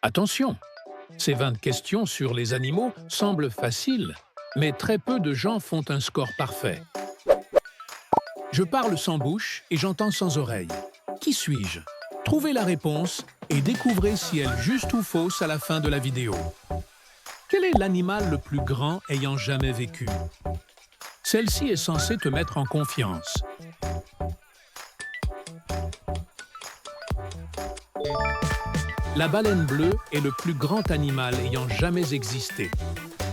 Attention, ces 20 questions sur les animaux semblent faciles, mais très peu de gens font un score parfait. Je parle sans bouche et j'entends sans oreille. Qui suis-je? Trouvez la réponse et découvrez si elle est juste ou fausse à la fin de la vidéo. Quel est l'animal le plus grand ayant jamais vécu? Celle-ci est censée te mettre en confiance. La baleine bleue est le plus grand animal ayant jamais existé.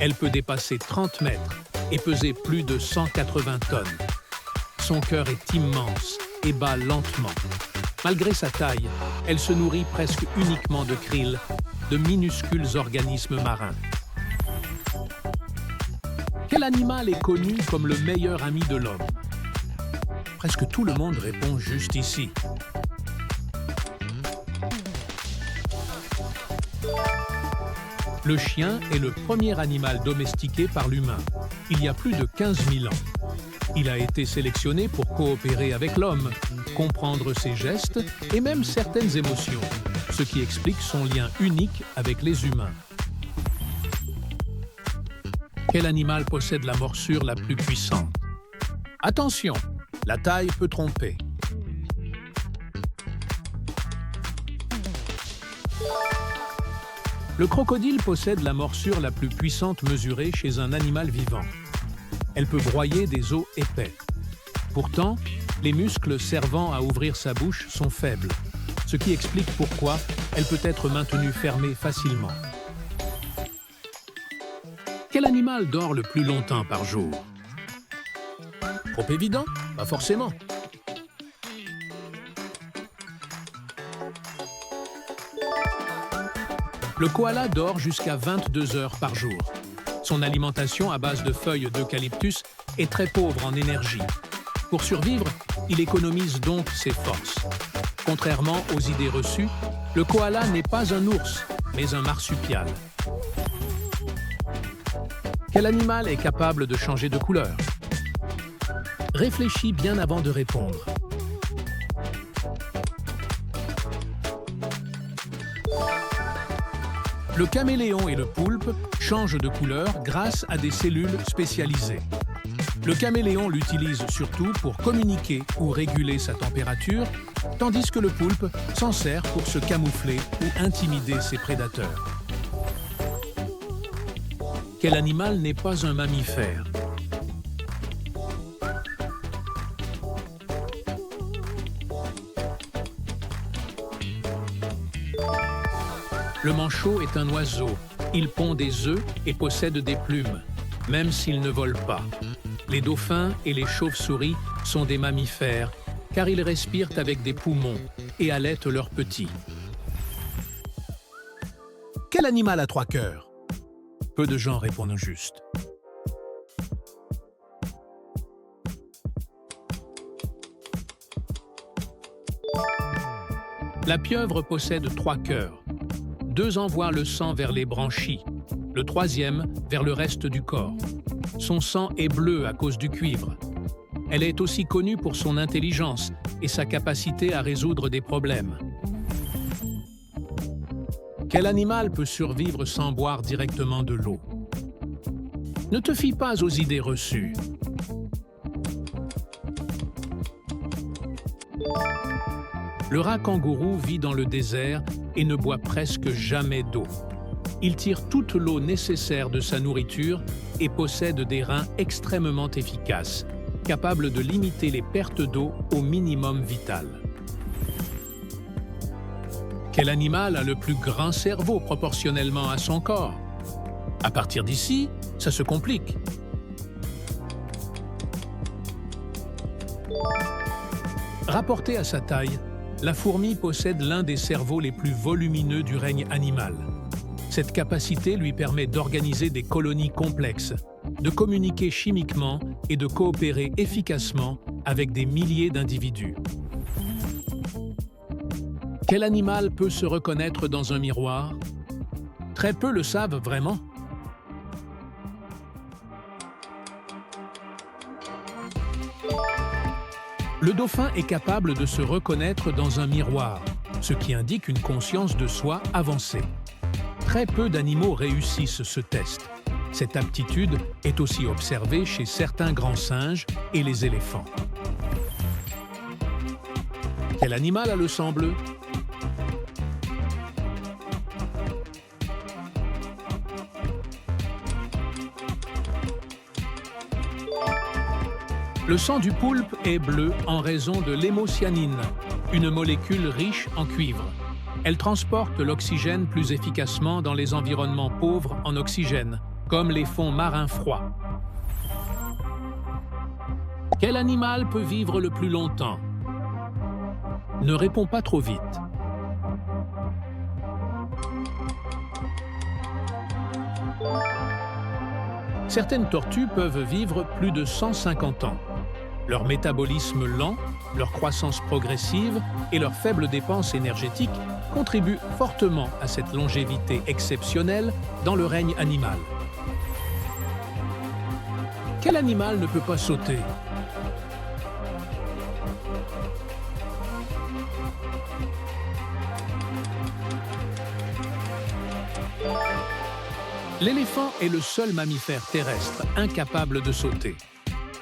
Elle peut dépasser 30 mètres et peser plus de 180 tonnes. Son cœur est immense et bat lentement. Malgré sa taille, elle se nourrit presque uniquement de krill, de minuscules organismes marins. Quel animal est connu comme le meilleur ami de l'homme? Presque tout le monde répond juste ici. Le chien est le premier animal domestiqué par l'humain, il y a plus de 15 000 ans. Il a été sélectionné pour coopérer avec l'homme, comprendre ses gestes et même certaines émotions, ce qui explique son lien unique avec les humains. Quel animal possède la morsure la plus puissante? Attention, la taille peut tromper. Le crocodile possède la morsure la plus puissante mesurée chez un animal vivant. Elle peut broyer des os épais. Pourtant, les muscles servant à ouvrir sa bouche sont faibles, ce qui explique pourquoi elle peut être maintenue fermée facilement. Quel animal dort le plus longtemps par jour? Trop évident? Pas forcément. Le koala dort jusqu'à 22 heures par jour. Son alimentation à base de feuilles d'eucalyptus est très pauvre en énergie. Pour survivre, il économise donc ses forces. Contrairement aux idées reçues, le koala n'est pas un ours, mais un marsupial. Quel animal est capable de changer de couleur? Réfléchis bien avant de répondre. Le caméléon et le poulpe changent de couleur grâce à des cellules spécialisées. Le caméléon l'utilise surtout pour communiquer ou réguler sa température, tandis que le poulpe s'en sert pour se camoufler ou intimider ses prédateurs. Quel animal n'est pas un mammifère? Le manchot est un oiseau. Il pond des œufs et possède des plumes, même s'il ne vole pas. Les dauphins et les chauves-souris sont des mammifères, car ils respirent avec des poumons et allaitent leurs petits. Quel animal a 3 cœurs? Peu de gens répondent juste. La pieuvre possède 3 cœurs. 2 envoient le sang vers les branchies, le 3e vers le reste du corps. Son sang est bleu à cause du cuivre. Elle est aussi connue pour son intelligence et sa capacité à résoudre des problèmes. Quel animal peut survivre sans boire directement de l'eau? Ne te fie pas aux idées reçues. Le rat kangourou vit dans le désert et ne boit presque jamais d'eau. Il tire toute l'eau nécessaire de sa nourriture et possède des reins extrêmement efficaces, capables de limiter les pertes d'eau au minimum vital. Quel animal a le plus grand cerveau proportionnellement à son corps? À partir d'ici, ça se complique. Rapporté à sa taille, la fourmi possède l'un des cerveaux les plus volumineux du règne animal. Cette capacité lui permet d'organiser des colonies complexes, de communiquer chimiquement et de coopérer efficacement avec des milliers d'individus. Quel animal peut se reconnaître dans un miroir? Très peu le savent vraiment. Le dauphin est capable de se reconnaître dans un miroir, ce qui indique une conscience de soi avancée. Très peu d'animaux réussissent ce test. Cette aptitude est aussi observée chez certains grands singes et les éléphants. Quel animal a le sang bleu? Le sang du poulpe est bleu en raison de l'hémocyanine, une molécule riche en cuivre. Elle transporte l'oxygène plus efficacement dans les environnements pauvres en oxygène, comme les fonds marins froids. Quel animal peut vivre le plus longtemps? Ne réponds pas trop vite. Certaines tortues peuvent vivre plus de 150 ans. Leur métabolisme lent, leur croissance progressive et leur faible dépense énergétique contribuent fortement à cette longévité exceptionnelle dans le règne animal. Quel animal ne peut pas sauter? L'éléphant est le seul mammifère terrestre incapable de sauter.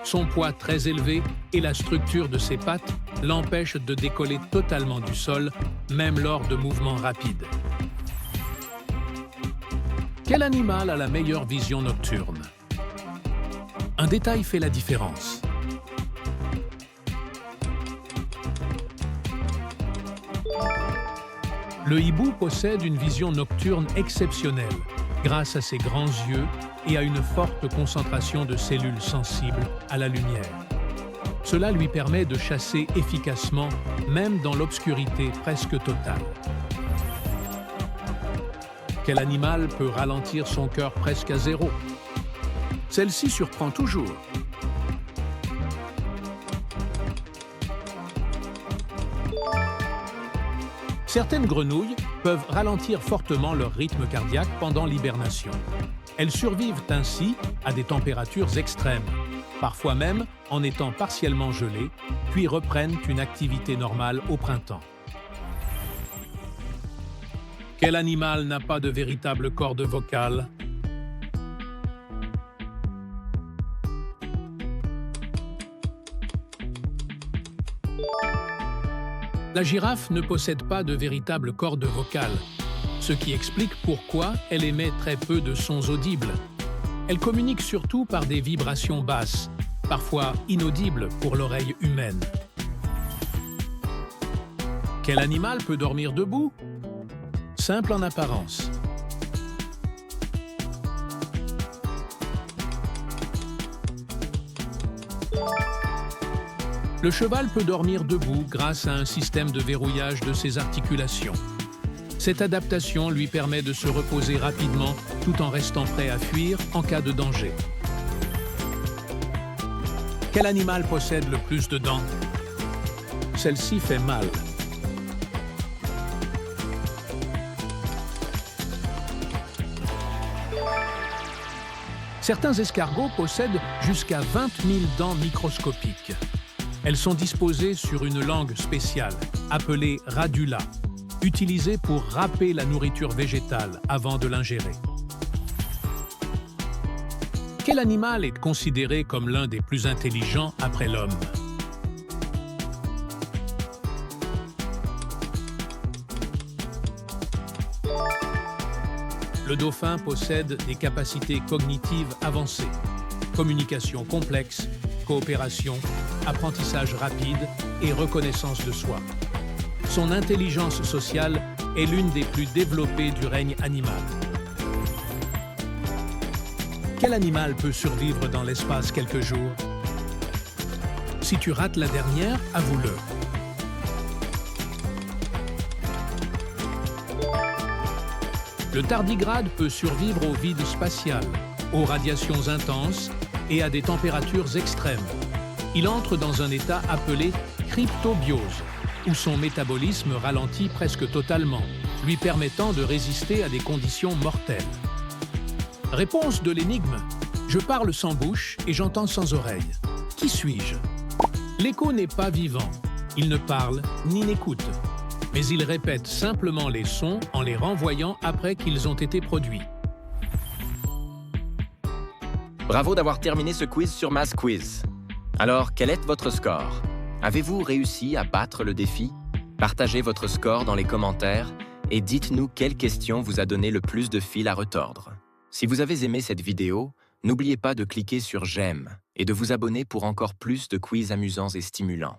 Son poids très élevé et la structure de ses pattes l'empêchent de décoller totalement du sol, même lors de mouvements rapides. Quel animal a la meilleure vision nocturne? Un détail fait la différence. Le hibou possède une vision nocturne exceptionnelle grâce à ses grands yeux et à une forte concentration de cellules sensibles à la lumière. Cela lui permet de chasser efficacement, même dans l'obscurité presque totale. Quel animal peut ralentir son cœur presque à zéro? Celle-ci surprend toujours. Certaines grenouilles peuvent ralentir fortement leur rythme cardiaque pendant l'hibernation. Elles survivent ainsi à des températures extrêmes, parfois même en étant partiellement gelées, puis reprennent une activité normale au printemps. Quel animal n'a pas de véritable corde vocale? La girafe ne possède pas de véritable corde vocale, ce qui explique pourquoi elle émet très peu de sons audibles. Elle communique surtout par des vibrations basses, parfois inaudibles pour l'oreille humaine. Quel animal peut dormir debout? Simple en apparence. Le cheval peut dormir debout grâce à un système de verrouillage de ses articulations. Cette adaptation lui permet de se reposer rapidement tout en restant prêt à fuir en cas de danger. Quel animal possède le plus de dents? Celle-ci fait mal. Certains escargots possèdent jusqu'à 20 000 dents microscopiques. Elles sont disposées sur une langue spéciale, appelée radula, utilisée pour râper la nourriture végétale avant de l'ingérer. Quel animal est considéré comme l'un des plus intelligents après l'homme? Le dauphin possède des capacités cognitives avancées, communication complexe, coopération, apprentissage rapide et reconnaissance de soi. Son intelligence sociale est l'une des plus développées du règne animal. Quel animal peut survivre dans l'espace quelques jours? Si tu rates la dernière, avoue-le. Le tardigrade peut survivre au vide spatial, aux radiations intenses et à des températures extrêmes. Il entre dans un état appelé cryptobiose, où son métabolisme ralentit presque totalement, lui permettant de résister à des conditions mortelles. Réponse de l'énigme: je parle sans bouche et j'entends sans oreille. Qui suis-je? L'écho n'est pas vivant. Il ne parle ni n'écoute. mais ils répètent simplement les sons en les renvoyant après qu'ils ont été produits. Bravo d'avoir terminé ce quiz sur Math Quiz. Alors, quel est votre score? Avez-vous réussi à battre le défi? Partagez votre score dans les commentaires et dites-nous quelle question vous a donné le plus de fil à retordre. Si vous avez aimé cette vidéo, n'oubliez pas de cliquer sur j'aime et de vous abonner pour encore plus de quiz amusants et stimulants.